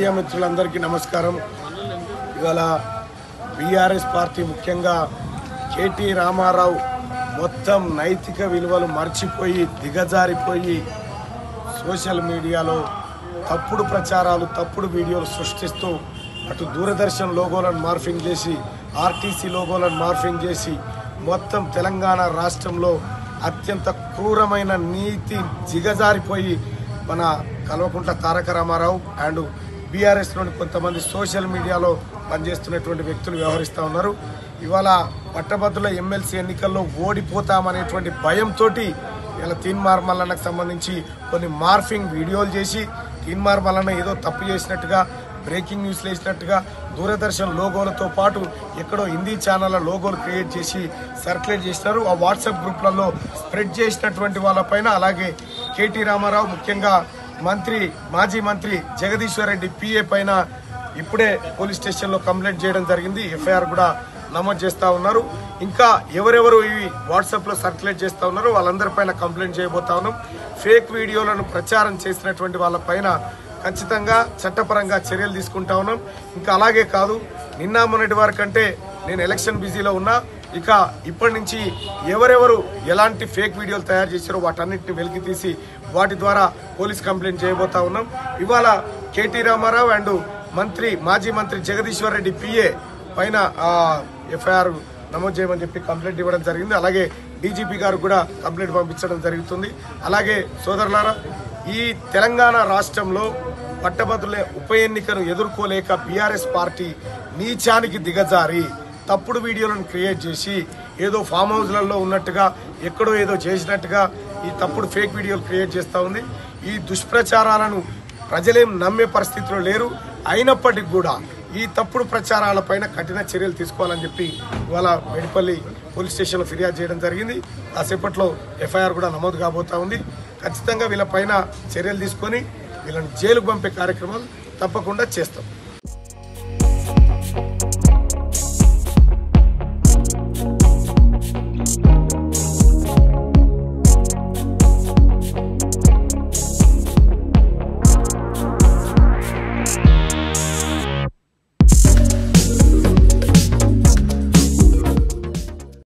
Media మిత్రులందరికీ నమస్కారం. ఇవాళ బీఆర్ఎస్ పార్టీ ముఖ్యంగా కేటీ రామారావు మొత్తం నైతిక విలువలు మర్చిపోయి దిగజారిపోయి సోషల్ మీడియాలో తప్పుడు ప్రచారాలు తప్పుడు వీడియోలు సృష్టిస్తూ అటు దూరదర్శన్ లోగోలను మార్ఫింగ్ చేసి ఆర్టీసీ లోగోలను మార్ఫింగ్ చేసి మొత్తం తెలంగాణ రాష్ట్రంలో అత్యంత క్రూరమైన నీతి దిగజారిపోయి మన కల్వకుంట్ల తారక రామారావు అండ్ బీఆర్ఎస్లోని కొంతమంది సోషల్ మీడియాలో పనిచేస్తున్నటువంటి వ్యక్తులు వ్యవహరిస్తూ ఉన్నారు. ఇవాళ పట్టభద్రుల ఎమ్మెల్సీ ఎన్నికల్లో ఓడిపోతామనేటువంటి భయంతో ఇలా తీన్మార్ మల్లన్నకు సంబంధించి కొన్ని మార్ఫింగ్ వీడియోలు చేసి తీన్మార్ మల్లన్న ఏదో తప్పు చేసినట్టుగా బ్రేకింగ్ న్యూస్లు వేసినట్టుగా దూరదర్శన్ లోగోలతో పాటు ఎక్కడో హిందీ ఛానళ్ళ లోగోలు క్రియేట్ చేసి సర్క్యులేట్ చేసినారు. ఆ వాట్సాప్ గ్రూప్లలో స్ప్రెడ్ చేసినటువంటి వాళ్ళపైన అలాగే కేటీ రామారావు ముఖ్యంగా మాజీ మంత్రి జగదీశ్వర్ రెడ్డి పిఏ పైన ఇప్పుడే పోలీస్ స్టేషన్లో కంప్లైంట్ చేయడం జరిగింది. ఎఫ్ఐఆర్ కూడా నమోదు చేస్తూ ఉన్నారు. ఇంకా ఎవరెవరు ఇవి వాట్సాప్లో సర్క్యులేట్ చేస్తూ ఉన్నారో వాళ్ళందరిపైన కంప్లైంట్ చేయబోతా ఉన్నాం. ఫేక్ వీడియోలను ప్రచారం చేసినటువంటి వాళ్ళపైన ఖచ్చితంగా చట్టపరంగా చర్యలు తీసుకుంటా ఉన్నాం. ఇంకా అలాగే కాదు, నిన్న మొన్నటి వరకంటే నేను ఎలక్షన్ బిజీలో ఉన్నా, ఇక ఇప్పటి నుంచి ఎవరెవరు ఎలాంటి ఫేక్ వీడియోలు తయారు చేశారో వాటన్నిటిని వెలికి తీసి వాటి ద్వారా పోలీస్ కంప్లైంట్ చేయబోతా ఉన్నాం. ఇవాళ కేటీ రామారావు అండ్ మాజీ మంత్రి జగదీశ్వర్ రెడ్డి పిఏ పైన ఎఫ్ఐఆర్ నమోదు చేయమని చెప్పి కంప్లైంట్ ఇవ్వడం జరిగింది. అలాగే డీజీపీ గారు కూడా కంప్లైంట్ పంపించడం జరుగుతుంది. అలాగే సోదరులారా, ఈ తెలంగాణ రాష్ట్రంలో పట్టభద్రుల ఉప ఎన్నికను ఎదుర్కోలేక బీఆర్ఎస్ పార్టీ నీచానికి దిగజారి తప్పుడు వీడియోలను క్రియేట్ చేసి ఏదో ఫామ్ హౌస్లలో ఉన్నట్టుగా ఎక్కడో ఏదో చేసినట్టుగా ఈ తప్పుడు ఫేక్ వీడియోలు క్రియేట్ చేస్తూ ఉంది. ఈ దుష్ప్రచారాలను ప్రజలేం నమ్మే పరిస్థితిలో లేరు. అయినప్పటికీ కూడా ఈ తప్పుడు ప్రచారాలపైన కఠిన చర్యలు తీసుకోవాలని చెప్పి ఇవాళ మేడిపల్లి పోలీస్ స్టేషన్లో ఫిర్యాదు చేయడం జరిగింది. కాసేపట్లో ఎఫ్ఐఆర్ కూడా నమోదు కాబోతా ఉంది. ఖచ్చితంగా వీళ్ళపైన చర్యలు తీసుకొని వీళ్ళని జైలుకు పంపే కార్యక్రమాలు తప్పకుండా చేస్తాం.